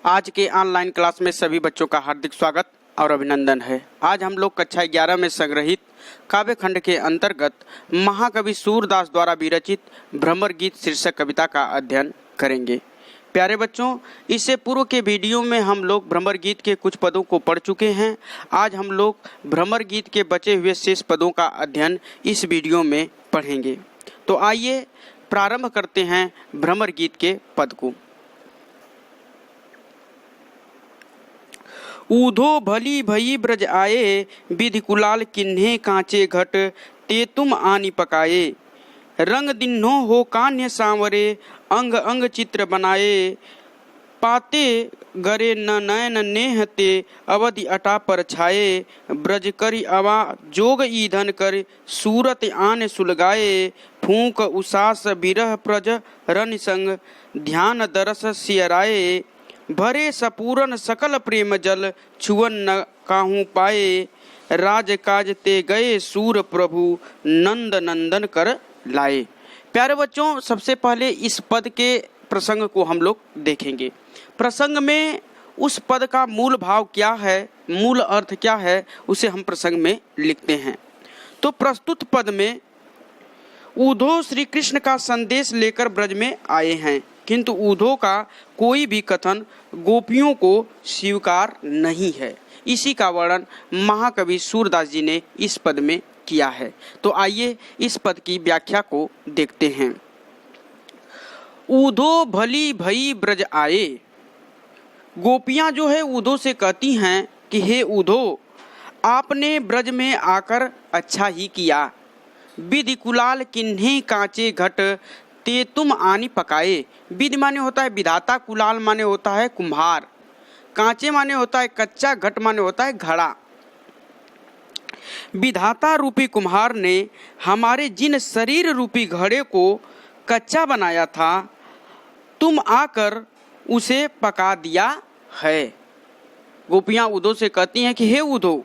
आज के online class में सभी बच्चों का हार्दिक स्वागत और अभिनंदन है। आज हम लोग कक्षा 11 में संग्रहित काव्य खंड के अंतर्गत महाकवि सूरदास द्वारा विरचित भ्रमर गीत शीर्षक कविता का अध्ययन करेंगे। प्यारे बच्चों, इससे पूर्व के वीडियो में हम लोग भ्रमर गीत के कुछ पदों को पढ़ चुके हैं। आज हम लोग भ्रमर गीत के बचे हुए शेष पदों का अध्ययन इस वीडियो में पढ़ेंगे। तो आइए प्रारंभ करते हैं भ्रमर गीत के पद को। ऊधो भली भई ब्रज आए, विधि कुलाल किन्हे कांचे घट, ते तुम आनी पकाए। रंग दिन्हो हो कान्य सांवरे, अंग अंग चित्र बनाए। पाते गरे न नयन नेहते, अवधि अटा पर छाए। ब्रज करी अवा जोग ईधन कर, सूरत आन सुलगाए। फूंक उसास बिरह प्रज रन संग, ध्यान दरस सियराए। भरे सपूरन सकल प्रेम जल, छुअन न काहू पाए। राज काज ते गए सूर प्रभु, नंद नंदन कर लाए। प्यारे बच्चों, सबसे पहले इस पद के प्रसंग को हम लोग देखेंगे। प्रसंग में उस पद का मूल भाव क्या है, मूल अर्थ क्या है, उसे हम प्रसंग में लिखते हैं। तो प्रस्तुत पद में ऊधो श्री कृष्ण का संदेश लेकर ब्रज में आए हैं, किंतु ऊधो का कोई भी कथन गोपियों को स्वीकार नहीं है। इसी का वर्णन महाकवि सूरदास जी ने इस पद में किया है। तो आइए इस पद की व्याख्या को देखते हैं। ऊधो भली भई ब्रज आए। गोपियां जो है ऊधो से कहती हैं कि हे ऊधो, आपने ब्रज में आकर अच्छा ही किया। विधि कुलाल किन्हे कांचे घट, ते तुम आनी पकाए। विधि माने होता है विधाता, कुलाल माने होता है कुम्हार, कांचे माने होता है कच्चा, घट माने होता है घड़ा। विधाता रूपी कुम्हार ने हमारे जिन शरीर रूपी घड़े को कच्चा बनाया था, तुम आकर उसे पका दिया है। गोपियां ऊधो से कहती हैं कि हे ऊधो,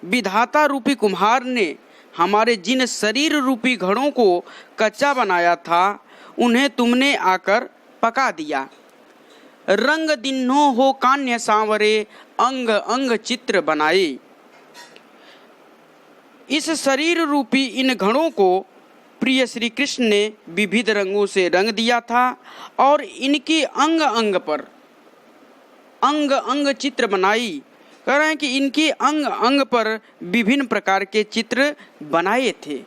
विधाता रूपी कुम्हार ने हमारे जिन शरीर रूपी घड़ों को कच्चा बनाया था, उन्हें तुमने आकर पका दिया। रंग दिन्हो हो कान्य सांवरे, अंग अंग चित्र बनाए। इस शरीर रूपी इन घड़ों को प्रिय श्री कृष्ण ने विविध रंगों से रंग दिया था और इनके अंग अंग पर अंग अंग चित्र बनाई। कह रहे हैं कि इनके अंग अंग पर विभिन्न प्रकार के चित्र बनाए थे।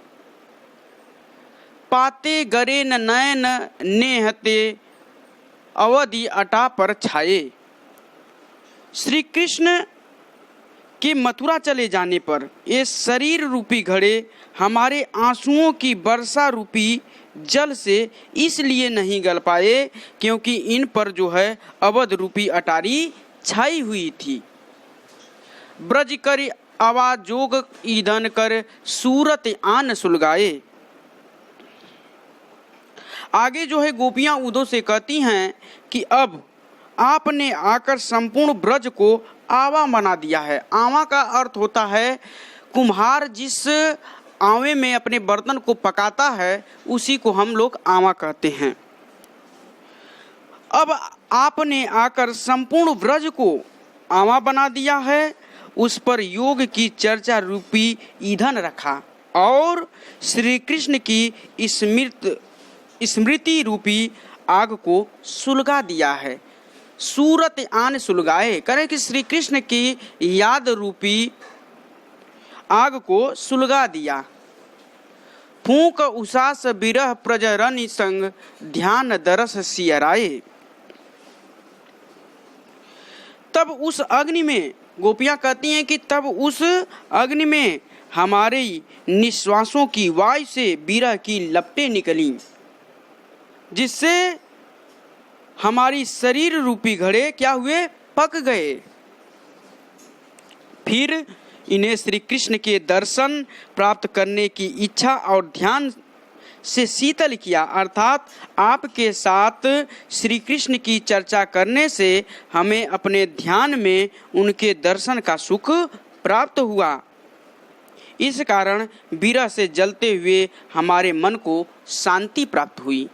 पाते गरे न नयन नेहते, अवधि अटा पर छाए। श्री कृष्ण के मथुरा चले जाने पर ये शरीर रूपी घड़े हमारे आंसुओं की वर्षा रूपी जल से इसलिए नहीं गल पाए क्योंकि इन पर जो है अवध रूपी अटारी छाई हुई थी। ब्रज कर आवाज जोग ईंधन कर, सूरत आन सुलगाए। आगे जो है गोपियां ऊधो से कहती हैं कि अब आपने आकर संपूर्ण ब्रज को आवा बना दिया है। आवा का अर्थ होता है कुम्हार जिस आवे में अपने बर्तन को पकाता है, उसी को हम लोग आवा कहते हैं। अब आपने आकर संपूर्ण ब्रज को आवा बना दिया है, उस पर योग की चर्चा रूपी ईंधन रखा और श्री कृष्ण की स्मृति रूपी आग को सुलगा दिया है। सूरत आन सुलगाए, करें कि श्री कृष्ण की याद रूपी आग को सुलगा दिया। फूंक उसास बिरह प्रजरन संग, ध्यान दरस सियराए। तब उस अग्नि में, गोपियां कहती हैं कि तब उस अग्नि में हमारे निश्वासों की वायु से बिरह की लपटें निकली, जिससे हमारी शरीर रूपी घड़े क्या हुए, पक गए। फिर इन्हें श्री कृष्ण के दर्शन प्राप्त करने की इच्छा और ध्यान से शीतल किया, अर्थात आपके साथ श्री कृष्ण की चर्चा करने से हमें अपने ध्यान में उनके दर्शन का सुख प्राप्त हुआ। इस कारण विरह से जलते हुए हमारे मन को शांति प्राप्त हुई।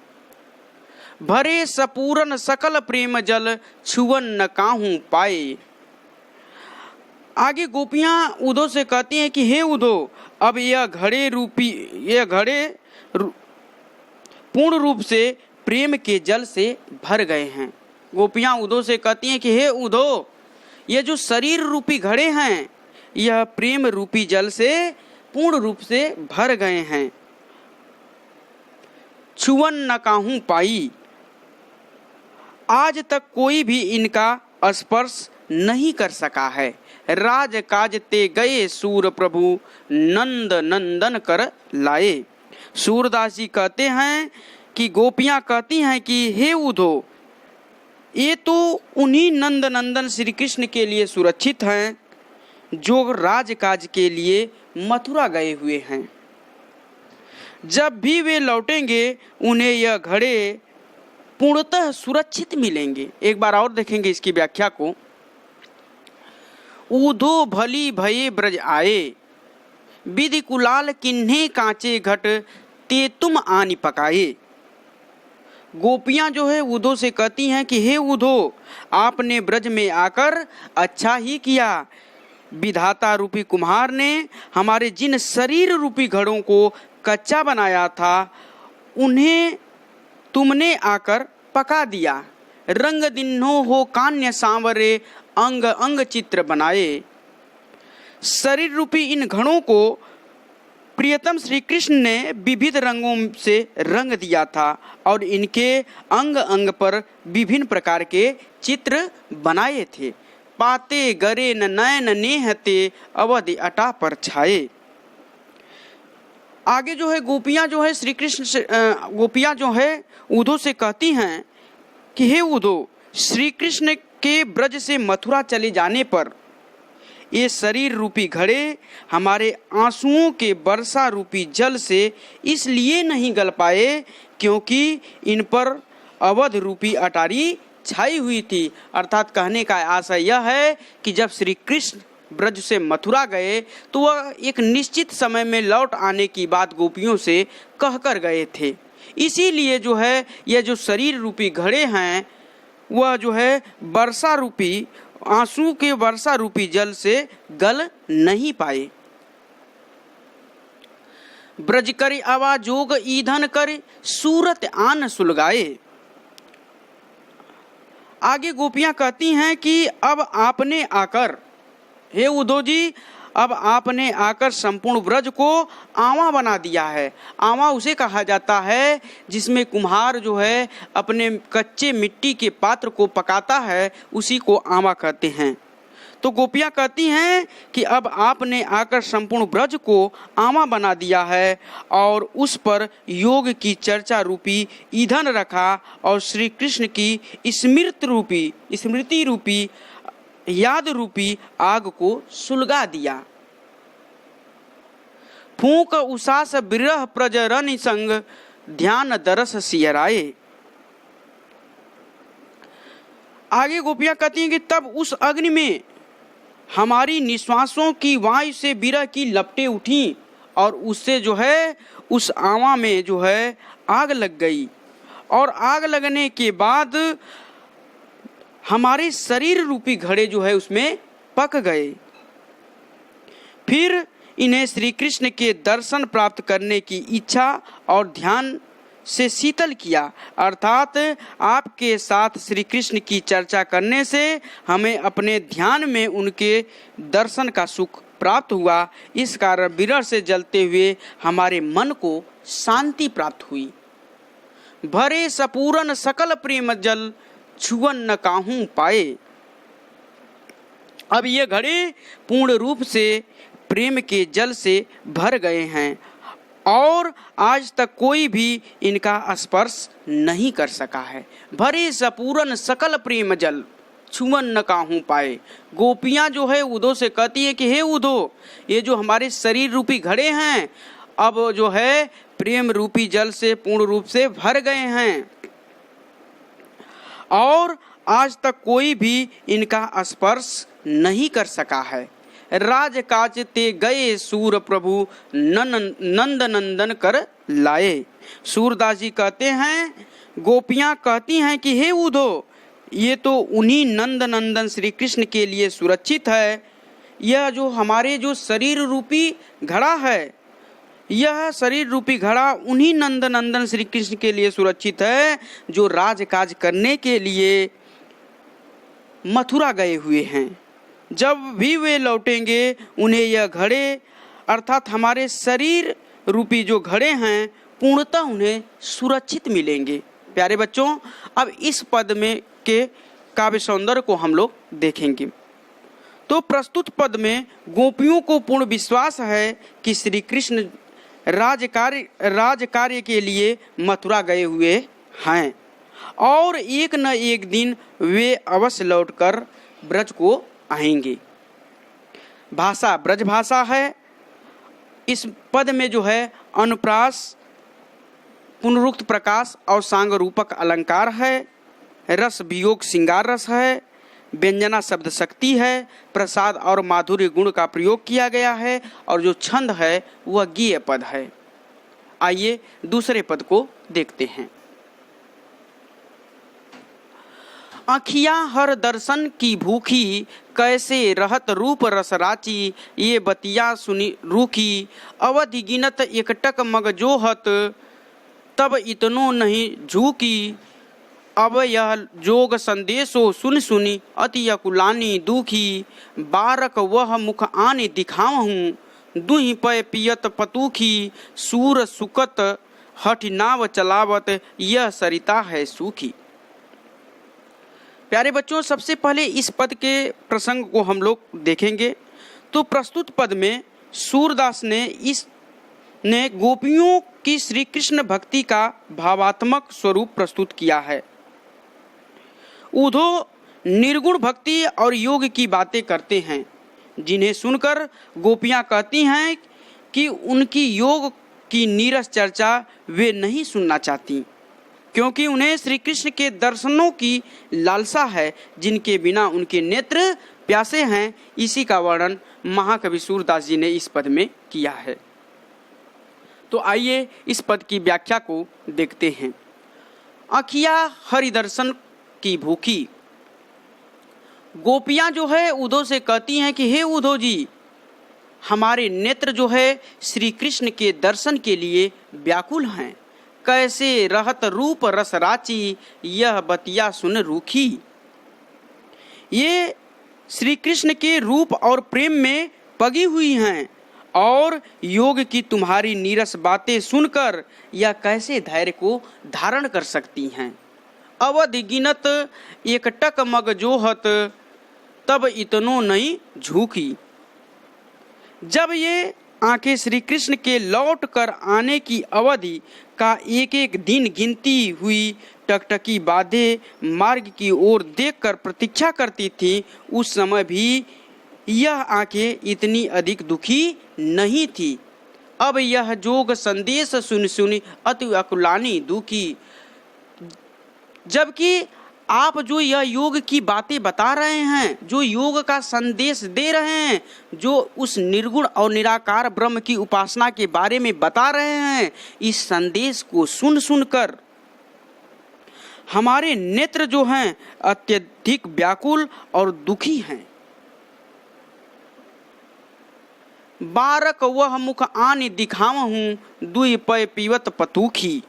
भरे सपूरन सकल प्रेम जल, छुअन न काहू पाए। आगे गोपियां उद्धव से कहती हैं कि हे उद्धव, अब यह घड़े पूर्ण रूप से प्रेम के जल से भर गए हैं। गोपियां उद्धव से कहती हैं कि हे उद्धव, ये जो शरीर रूपी घड़े हैं यह प्रेम रूपी जल से पूर्ण रूप से भर गए हैं। छुअन न काहू पाई, आज तक कोई भी इनका स्पर्श नहीं कर सका है। राज काज ते गए सूर प्रभु, नंद नंदन कर लाए। सूरदास जी कहते हैं कि गोपियां कहती हैं कि हे उद्धव, ये तो उन्हीं नंद नंदन श्री कृष्ण के लिए सुरक्षित हैं जो राजकाज के लिए मथुरा गए हुए हैं। जब भी वे लौटेंगे उन्हें यह घड़े पूर्णतः सुरक्षित मिलेंगे। एक बार और देखेंगे इसकी व्याख्या को। ऊधो भली भये ब्रज आए, विधि कुलाल किन्हे कांचे घट, ते तुम आनी पकाए। गोपियां जो है उद्धव से कहती हैं कि हे उद्धव, आपने ब्रज में आकर अच्छा ही किया। विधाता रूपी कुम्हार ने हमारे जिन शरीर रूपी घड़ों को कच्चा बनाया था उन्हें तुमने आकर पका दिया। रंग दिन्हो हो कान्य सांवरे, अंग अंग चित्र बनाए। शरीर रूपी इन घड़ों को प्रियतम श्री कृष्ण ने विविध रंगों से रंग दिया था और इनके अंग अंग पर विभिन्न प्रकार के चित्र बनाए थे। पाते गरे न नयन नेहते, अवधि अटा पर छाए। आगे जो है गोपियां जो है श्री कृष्ण से गोपियां जो है उद्धव से कहती हैं कि हे उद्धव, श्री कृष्ण के ब्रज से मथुरा चले जाने पर ये शरीर रूपी घड़े हमारे आंसुओं के वर्षा रूपी जल से इसलिए नहीं गल पाए क्योंकि इन पर अवध रूपी अटारी छाई हुई थी। अर्थात कहने का आशय यह है कि जब श्री कृष्ण ब्रज से मथुरा गए तो वह एक निश्चित समय में लौट आने की बात गोपियों से कहकर गए थे। इसीलिए जो है यह जो शरीर रूपी घड़े हैं वह जो है वर्षा रूपी आंसू के वर्षा रूपी जल से गल नहीं पाए। ब्रज कर आवाजोग ईंधन कर, सूरत आन सुलगाए। आगे गोपियां कहती हैं कि अब आपने आकर, हे उद्धव जी, अब आपने आकर संपूर्ण ब्रज को आवा बना दिया है। आवा उसे कहा जाता है जिसमें कुम्हार जो है अपने कच्चे मिट्टी के पात्र को पकाता है, उसी को आवा कहते हैं। तो गोपियां कहती हैं कि अब आपने आकर संपूर्ण ब्रज को आवा बना दिया है और उस पर योग की चर्चा रूपी ईंधन रखा और श्री कृष्ण की स्मृति रूपी याद रूपी आग को सुलगा दिया। फूंक उसास बिरह प्रजरन संग, ध्यान दरस सियराए। आगे गोपियां कहती हैं कि तब उस अग्नि में हमारी निश्वासों की वायु से बिरह की लपटें उठी और उससे जो है उस आवा में जो है आग लग गई और आग लगने के बाद हमारे शरीर रूपी घड़े जो है उसमें पक गए। फिर इन्हें श्री कृष्ण के दर्शन प्राप्त करने की इच्छा और ध्यान से शीतल किया। अर्थात आपके साथ श्री कृष्ण की चर्चा करने से हमें अपने ध्यान में उनके दर्शन का सुख प्राप्त हुआ। इस कारण विरह से जलते हुए हमारे मन को शांति प्राप्त हुई। भरे सपूरन सकल प्रेम जल, छुअन न काहू पाए। अब ये घड़े पूर्ण रूप से प्रेम के जल से भर गए हैं और आज तक कोई भी इनका स्पर्श नहीं कर सका है। भरे सपूरन सकल प्रेम जल, छुअन न काहू पाए। गोपियां जो है उद्धव से कहती है कि हे उद्धव, ये जो हमारे शरीर रूपी घड़े हैं अब जो है प्रेम रूपी जल से पूर्ण रूप से भर गए हैं और आज तक कोई भी इनका स्पर्श नहीं कर सका है। राज काज ते गए सूर प्रभु, नंद नंदन कर लाए। सूरदास जी कहते हैं गोपियां कहती हैं कि हे उद्धव, ये तो उन्हीं नंद नंदन श्री कृष्ण के लिए सुरक्षित है। यह जो हमारे जो शरीर रूपी घड़ा है, यह शरीर रूपी घड़ा उन्हीं नंद नंदन श्री कृष्ण के लिए सुरक्षित है जो राजकाज करने के लिए मथुरा गए हुए हैं। जब भी वे लौटेंगे उन्हें यह घड़े अर्थात हमारे शरीर रूपी जो घड़े हैं पूर्णतः उन्हें सुरक्षित मिलेंगे। प्यारे बच्चों, अब इस पद में के काव्य सौंदर्य को हम लोग देखेंगे। तो प्रस्तुत पद में गोपियों को पूर्ण विश्वास है कि श्री कृष्ण राजकार्य के लिए मथुरा गए हुए हैं और एक न एक दिन वे अवश्य लौटकर ब्रज को आएंगे। भाषा ब्रज भाषा है। इस पद में जो है अनुप्रास, पुनरुक्त प्रकाश और सांग रूपक अलंकार है। रस वियोग श्रृंगार रस है। व्यंजना शब्द शक्ति है। प्रसाद और माधुर्य गुण का प्रयोग किया गया है और जो छंद है वह गीय पद है। आइए दूसरे पद को देखते हैं। आँखियाँ हर दर्शन की भूखी, कैसे रहत रूप रस राची, ये बतिया सुनी रूखी, अवधि गिनत एकटक मग जोहत, तब इतनो नहीं झूकी, अब यह जोग संदेशो सुन सुनी, अति अकुलानी दुखी, बारक वह मुख आने दिखावहूँ, दुहि पय पियत पतूखी, सूर सुकत हठ नाव चलावत, यह सरिता है सूखी। प्यारे बच्चों, सबसे पहले इस पद के प्रसंग को हम लोग देखेंगे। तो प्रस्तुत पद में सूरदास ने गोपियों की श्री कृष्ण भक्ति का भावात्मक स्वरूप प्रस्तुत किया है। उद्धव निर्गुण भक्ति और योग की बातें करते हैं, जिन्हें सुनकर गोपियां कहती हैं कि उनकी योग की नीरस चर्चा वे नहीं सुनना चाहती, क्योंकि उन्हें श्री कृष्ण के दर्शनों की लालसा है, जिनके बिना उनके नेत्र प्यासे हैं। इसी का वर्णन महाकवि सूरदास जी ने इस पद में किया है। तो आइए इस पद की व्याख्या को देखते हैं। आँखियाँ हरि दर्शन की भूखी। गोपियाँ जो है उद्धव से कहती हैं कि हे उद्धव जी, हमारे नेत्र जो है श्री कृष्ण के दर्शन के लिए व्याकुल हैं। कैसे रहत रूप रस राची, यह बतिया सुन रूखी। ये श्री कृष्ण के रूप और प्रेम में पगी हुई हैं और योग की तुम्हारी नीरस बातें सुनकर यह कैसे धैर्य को धारण कर सकती हैं। अवधि गिनत एकटक मग जोहत, तब इतनो नहीं झूकी। जब ये आंखें श्री कृष्ण के लौट कर आने की अवधि का एक एक दिन गिनती हुई टकटकी बाधे मार्ग की ओर देखकर प्रतीक्षा करती थी, उस समय भी यह आंखें इतनी अधिक दुखी नहीं थी। अब यह जोग संदेश सुन सुनी अति अकुलानी दुखी। जबकि आप जो यह योग की बातें बता रहे हैं, जो योग का संदेश दे रहे हैं, जो उस निर्गुण और निराकार ब्रह्म की उपासना के बारे में बता रहे हैं, इस संदेश को सुन सुनकर हमारे नेत्र जो हैं अत्यधिक व्याकुल और दुखी हैं। बारक वह मुख आने दिखावहूँ, दुई पय पीवत पतूखी।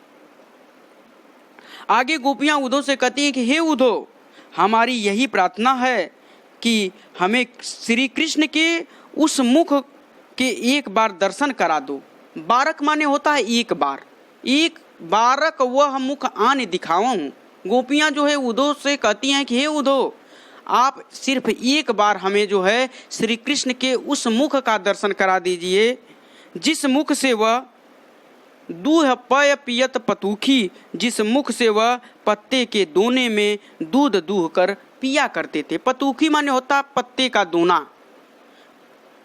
आगे गोपियां उद्धव से कहती हैं कि हे उद्धव, हमारी यही प्रार्थना है कि हमें श्री कृष्ण के उस मुख के एक बार दर्शन करा दो। बारक माने होता है एक बार, एक बारक वह मुख आने दिखाऊं। गोपियां जो है उद्धव से कहती हैं कि हे उद्धव, आप सिर्फ एक बार हमें जो है श्री कृष्ण के उस मुख का दर्शन करा दीजिए जिस मुख से वह दूध पय पियत पतूखी, जिस मुख से वह पत्ते के दोने में दूध दूह कर पिया करते थे। पतूखी माने होता पत्ते का दोना।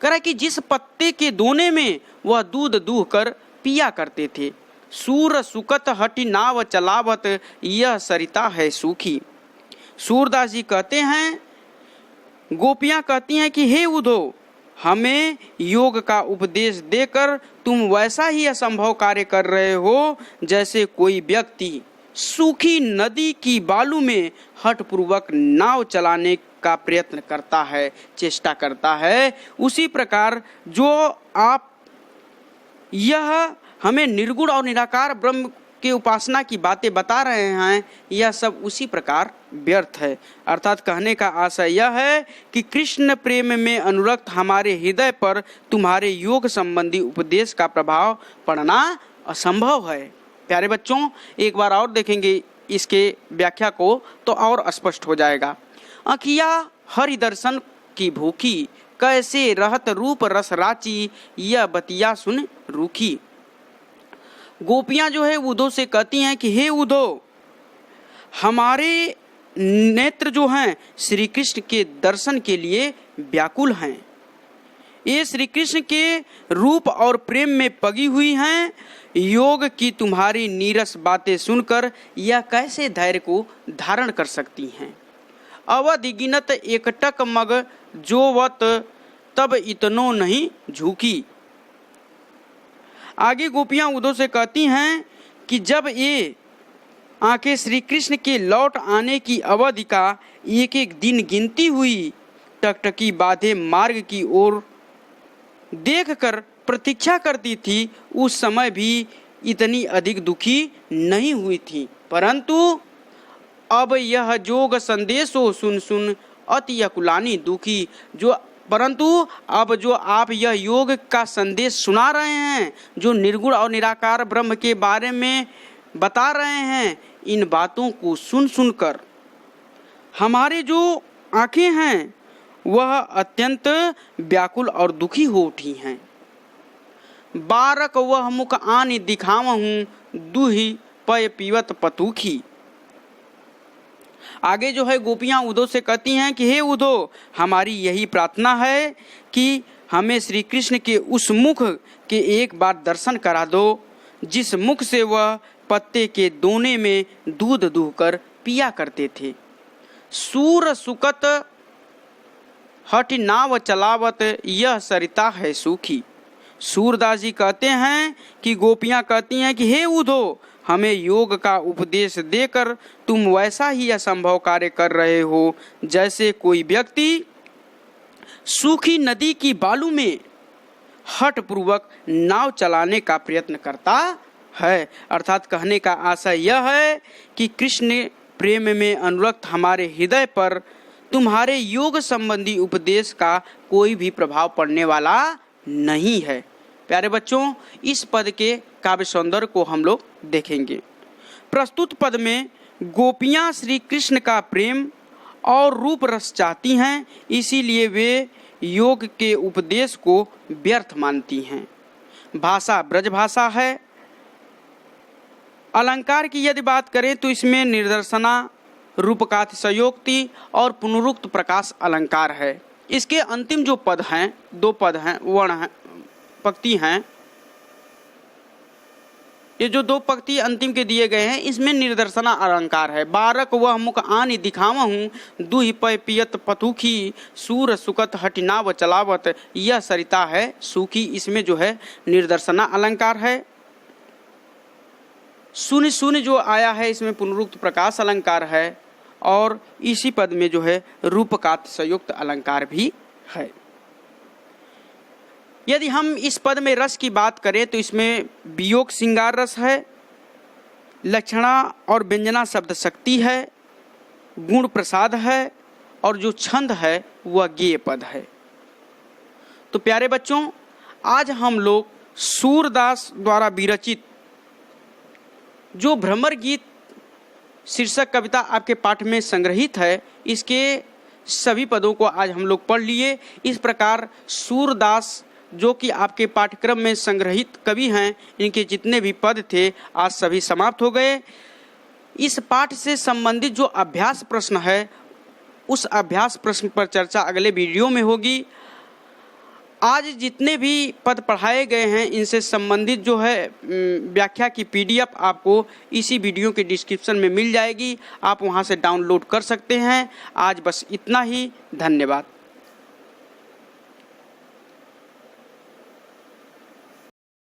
कह रहा कि जिस पत्ते के दोने में वह दूध दूह कर पिया करते थे। सूर सुकत हटि नाव चलावत, यह सरिता है सूखी। सूरदास जी कहते हैं, गोपियां कहती हैं कि हे उद्धव, हमें योग का उपदेश देकर तुम वैसा ही असंभव कार्य कर रहे हो जैसे कोई व्यक्ति सूखी नदी की बालू में हठपूर्वक नाव चलाने का प्रयत्न करता है, चेष्टा करता है, उसी प्रकार जो आप यह हमें निर्गुण और निराकार ब्रह्म के उपासना की बातें बता रहे हैं, यह सब उसी प्रकार व्यर्थ है। अर्थात कहने का आशय यह है कि कृष्ण प्रेम में अनुरक्त हमारे हृदय पर तुम्हारे योग संबंधी उपदेश का प्रभाव पड़ना असंभव है। प्यारे बच्चों, एक बार और देखेंगे इसके व्याख्या को तो और स्पष्ट हो जाएगा। अखिया हरि दर्शन की भूखी, कैसे रहत रूप रस राची, यह बतिया सुन रूखी। गोपियां जो है उद्धव से कहती हैं कि हे उद्धव, हमारे नेत्र जो हैं श्री कृष्ण के दर्शन के लिए व्याकुल हैं। ये श्री कृष्ण के रूप और प्रेम में पगी हुई हैं। योग की तुम्हारी नीरस बातें सुनकर यह कैसे धैर्य को धारण कर सकती हैं। अवधि गिनत एकटक मग जोवत, तब इतनो नहीं झुकी। आगे गोपियां उद्धव से कहती हैं कि जब ये आंखें श्री कृष्ण के लौट आने की अवधि का एक एक दिन गिनती हुई, टकटकी बाधे मार्ग की ओर देखकर प्रतीक्षा करती थी, उस समय भी इतनी अधिक दुखी नहीं हुई थी। परंतु अब यह जोग संदेशो सुन सुन अति अकुलानी दुखी। परंतु अब जो आप यह योग का संदेश सुना रहे हैं, जो निर्गुण और निराकार ब्रह्म के बारे में बता रहे हैं, इन बातों को सुन सुनकर हमारे जो आंखें हैं वह अत्यंत व्याकुल और दुखी हो उठी हैं। बारक वह मुख आनि दिखावहूँ, दूही पय पीवत पतूखी। आगे जो है गोपियां उद्धव से कहती हैं कि हे उद्धव, हमारी यही प्रार्थना है कि हमें श्री कृष्ण के उस मुख के एक बार दर्शन करा दो, जिस मुख से वह पत्ते के दोने में दूध दूहकर पिया करते थे। सूर सुकत हठ नाव चलावत, यह सरिता है सूखी। सूरदास जी कहते हैं कि गोपियां कहती हैं कि हे उद्धव, हमें योग का उपदेश देकर तुम वैसा ही असंभव कार्य कर रहे हो जैसे कोई व्यक्ति सूखी नदी की बालू में हठपूर्वक नाव चलाने का प्रयत्न करता है। अर्थात कहने का आशय यह है कि कृष्ण प्रेम में अनुरक्त हमारे हृदय पर तुम्हारे योग संबंधी उपदेश का कोई भी प्रभाव पड़ने वाला नहीं है। प्यारे बच्चों, इस पद के काव्य सौंदर्य को हम लोग देखेंगे। प्रस्तुत पद में गोपियां श्री कृष्ण का प्रेम और रूप रस चाहती हैं, इसीलिए वे योग के उपदेश को व्यर्थ मानती हैं। भाषा ब्रज भाषा है। अलंकार की यदि बात करें तो इसमें निर्दर्शना, रूपकातिशयोक्ति और पुनरुक्त प्रकाश अलंकार है। इसके अंतिम जो पद हैं, दो पद हैं, वर्ण हैं, पंक्ति हैं, ये जो दो पंक्ति अंतिम के दिए गए हैं, इसमें निर्दर्शना अलंकार है। बारक वह मुख आनि दिखावहूँ, दूहि पय पियत पतूखी, सूर सुकत हटिनाव चलावत, यह सरिता है सूखी। इसमें जो है निर्दर्शना अलंकार है। सुन सुन जो आया है, इसमें पुनरुक्त प्रकाश अलंकार है, और इसी पद में जो है रूपकातिशयोक्त अलंकार भी है। यदि हम इस पद में रस की बात करें तो इसमें वियोग श्रृंगार रस है, लक्षणा और व्यंजना शब्द शक्ति है, गुण प्रसाद है, और जो छंद है वह गेय पद है। तो प्यारे बच्चों, आज हम लोग सूरदास द्वारा विरचित जो भ्रमर गीत शीर्षक कविता आपके पाठ में संग्रहित है, इसके सभी पदों को आज हम लोग पढ़ लिए। इस प्रकार सूरदास जो कि आपके पाठ्यक्रम में संग्रहित कवि हैं, इनके जितने भी पद थे आज सभी समाप्त हो गए। इस पाठ से संबंधित जो अभ्यास प्रश्न है, उस अभ्यास प्रश्न पर चर्चा अगले वीडियो में होगी। आज जितने भी पद पढ़ाए गए हैं, इनसे संबंधित जो है व्याख्या की PDF आपको इसी वीडियो के डिस्क्रिप्शन में मिल जाएगी, आप वहां से डाउनलोड कर सकते हैं। आज बस इतना ही, धन्यवाद।